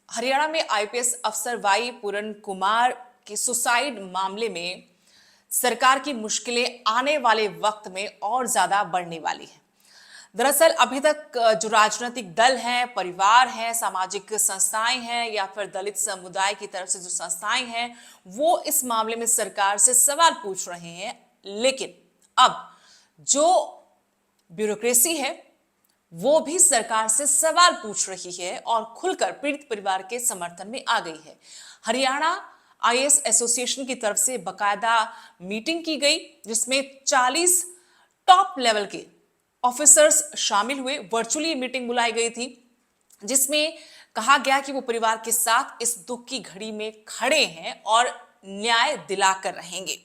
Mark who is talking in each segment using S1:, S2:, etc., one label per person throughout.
S1: हरियाणा में आईपीएस अफसर वाई पूरन कुमार के सुसाइड मामले में सरकार की मुश्किलें आने वाले वक्त में और ज्यादा बढ़ने वाली हैं। दरअसल अभी तक जो राजनीतिक दल हैं, परिवार हैं, सामाजिक संस्थाएं हैं या फिर दलित समुदाय की तरफ से जो संस्थाएं हैं, वो इस मामले में सरकार से सवाल पूछ रहे हैं। लेकिन अब जो ब्यूरोक्रेसी है वो भी सरकार से सवाल पूछ रही है और खुलकर पीड़ित परिवार के समर्थन में आ गई है। हरियाणा आईएएस एसोसिएशन की तरफ से बकायदा मीटिंग की गई जिसमें 40 टॉप लेवल के ऑफिसर्स शामिल हुए। वर्चुअली मीटिंग बुलाई गई थी जिसमें कहा गया कि वो परिवार के साथ इस दुख की घड़ी में खड़े हैं और न्याय दिलाकर रहेंगे।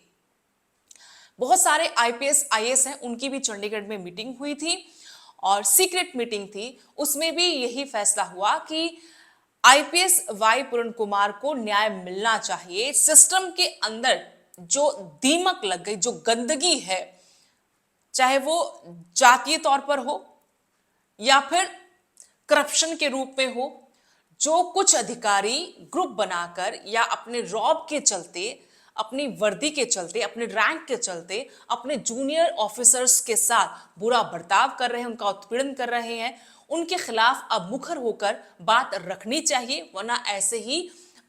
S1: बहुत सारे आईपीएस आईएएस हैं, उनकी भी चंडीगढ़ में मीटिंग हुई थी और सीक्रेट मीटिंग थी। उसमें भी यही फैसला हुआ कि आईपीएस वाई पूरन कुमार को न्याय मिलना चाहिए। सिस्टम के अंदर जो दीमक लग गई, जो गंदगी है, चाहे वो जातीय तौर पर हो या फिर करप्शन के रूप में हो, जो कुछ अधिकारी ग्रुप बनाकर या अपने रौब के चलते, अपनी वर्दी के चलते, अपने रैंक के चलते अपने जूनियर ऑफिसर्स के साथ बुरा बर्ताव कर रहे हैं, उनका उत्पीड़न कर रहे हैं, उनके खिलाफ अब मुखर होकर बात रखनी चाहिए। वरना ऐसे ही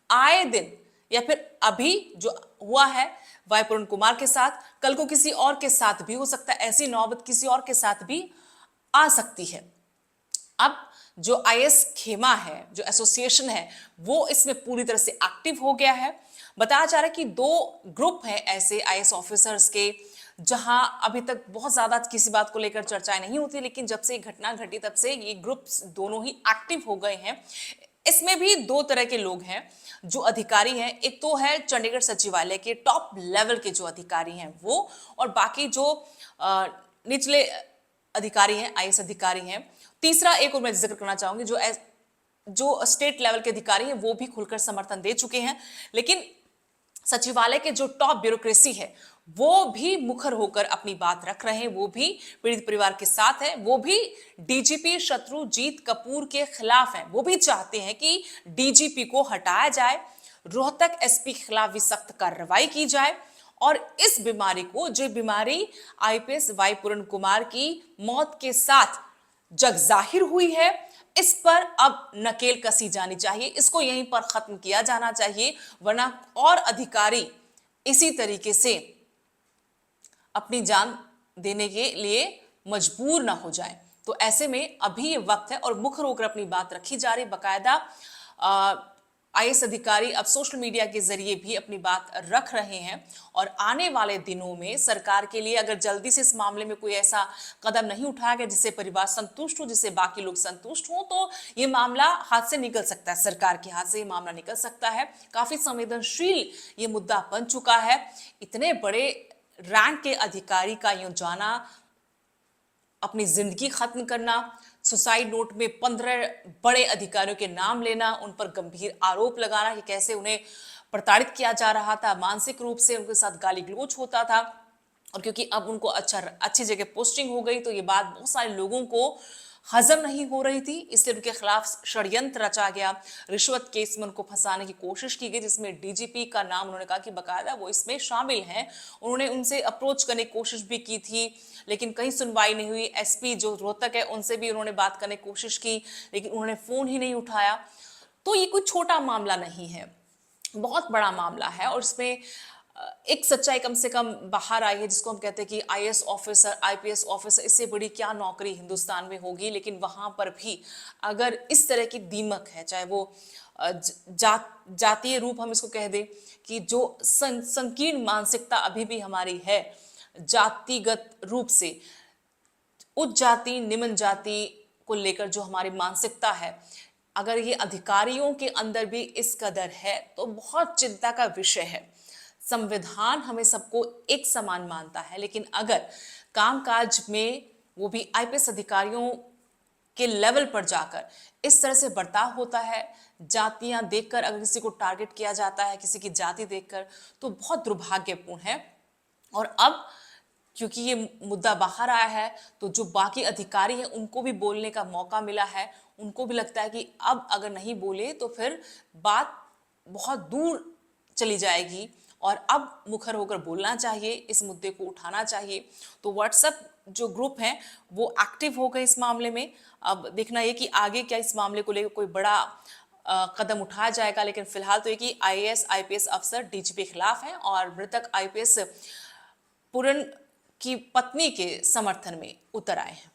S1: आए दिन या फिर अभी जो हुआ है वाई पूरन कुमार के साथ, कल को किसी और के साथ भी हो सकता है, ऐसी नौबत किसी और के साथ भी आ सकती है। अब जो आईएएस खेमा है, जो एसोसिएशन है, वो इसमें पूरी तरह से एक्टिव हो गया है। बताया जा रहा है कि 2 ग्रुप हैं ऐसे आईएएस ऑफिसर्स के, जहां अभी तक बहुत ज्यादा किसी बात को लेकर चर्चाएं नहीं होती, लेकिन जब से घटना घटी तब से ये ग्रुप्स दोनों ही एक्टिव हो गए हैं। इसमें भी 2 तरह के लोग हैं जो अधिकारी हैं। एक तो है चंडीगढ़ सचिवालय के टॉप लेवल के जो अधिकारी हैं वो, और बाकी जो निचले अधिकारी हैं, आईएएस अधिकारी हैं। तीसरा एक और मैं जिक्र करना चाहूंगी, जो स्टेट लेवल के अधिकारी हैं वो भी खुलकर समर्थन दे चुके हैं। लेकिन सचिवालय के जो टॉप ब्यूरोक्रेसी है वो भी मुखर होकर अपनी बात रख रहे हैं, वो भी पीड़ित परिवार के साथ है, वो भी डीजीपी शत्रुजीत कपूर के खिलाफ है। वो भी चाहते हैं कि डीजीपी को हटाया जाए, रोहतक एसपी के खिलाफ भी सख्त कार्रवाई की जाए और इस बीमारी को, जो बीमारी आईपीएस वाई पूरन कुमार की मौत के साथ जग जाहिर हुई है, इस पर अब नकेल कसी जानी चाहिए, इसको यहीं पर खत्म किया जाना चाहिए। वरना और अधिकारी इसी तरीके से अपनी जान देने के लिए मजबूर ना हो जाए। तो ऐसे में अभी ये वक्त है और मुखर होकर अपनी बात रखी जा रही। बकायदा आईएएस अधिकारी अब सोशल मीडिया के जरिए भी अपनी बात रख रहे हैं और आने वाले दिनों में सरकार के लिए अगर जल्दी से इस मामले में कोई ऐसा कदम नहीं उठाया गया जिससे परिवार संतुष्ट हो, जिससे बाकी लोग संतुष्ट हो, तो ये मामला हाथ से निकल सकता है, सरकार के हाथ से ये मामला निकल सकता है। काफी संवेदनशील ये मुद्दा बन चुका है। इतने बड़े रैंक के अधिकारी का यूं जाना, अपनी जिंदगी खत्म करना, सुसाइड नोट में 15 बड़े अधिकारियों के नाम लेना, उन पर गंभीर आरोप लगाना कि कैसे उन्हें प्रताड़ित किया जा रहा था, मानसिक रूप से उनके साथ गाली गलौज होता था। और क्योंकि अब उनको अच्छी जगह पोस्टिंग हो गई तो ये बात बहुत सारे लोगों को हजम नहीं हो रही थी, इसलिए उनके खिलाफ षड्यंत्र रचा गया। रिश्वत केस में उनको फंसाने की कोशिश की गई, जिसमें डीजीपी का नाम उन्होंने कहा कि बकायदा वो इसमें शामिल हैं। उन्होंने उनसे अप्रोच करने की कोशिश भी की थी लेकिन कहीं सुनवाई नहीं हुई। एसपी जो रोहतक है उनसे भी उन्होंने बात करने की कोशिश की लेकिन उन्होंने फोन ही नहीं उठाया। तो ये कोई छोटा मामला नहीं है, बहुत बड़ा मामला है और इसमें एक सच्चाई कम से कम बाहर आई है, जिसको हम कहते हैं कि आईएएस ऑफिसर, आईपीएस ऑफिसर, इससे बड़ी क्या नौकरी हिंदुस्तान में होगी। लेकिन वहां पर भी अगर इस तरह की दीमक है, चाहे वो जातीय रूप हम इसको कह दें, कि जो संकीर्ण मानसिकता अभी भी हमारी है, जातिगत रूप से उच्च जाति निम्न जाति को लेकर जो हमारी मानसिकता है, अगर ये अधिकारियों के अंदर भी इस कदर है तो बहुत चिंता का विषय है। संविधान हमें सबको एक समान मानता है, लेकिन अगर कामकाज में वो भी आईपीएस अधिकारियों के लेवल पर जाकर इस तरह से बर्ताव होता है, जातियां देखकर अगर किसी को टारगेट किया जाता है, किसी की जाति देखकर, तो बहुत दुर्भाग्यपूर्ण है। और अब क्योंकि ये मुद्दा बाहर आया है तो जो बाकी अधिकारी हैं उनको भी बोलने का मौका मिला है, उनको भी लगता है कि अब अगर नहीं बोले तो फिर बात बहुत दूर चली जाएगी और अब मुखर होकर बोलना चाहिए, इस मुद्दे को उठाना चाहिए। तो व्हाट्सएप जो ग्रुप हैं वो एक्टिव हो गए इस मामले में। अब देखना ये कि आगे क्या इस मामले को लेकर कोई बड़ा कदम उठाया जाएगा, लेकिन फिलहाल तो ये कि आईएएस आईपीएस अफसर डीजीपी के खिलाफ हैं और मृतक आईपीएस पुरन की पत्नी के समर्थन में उतर आए हैं।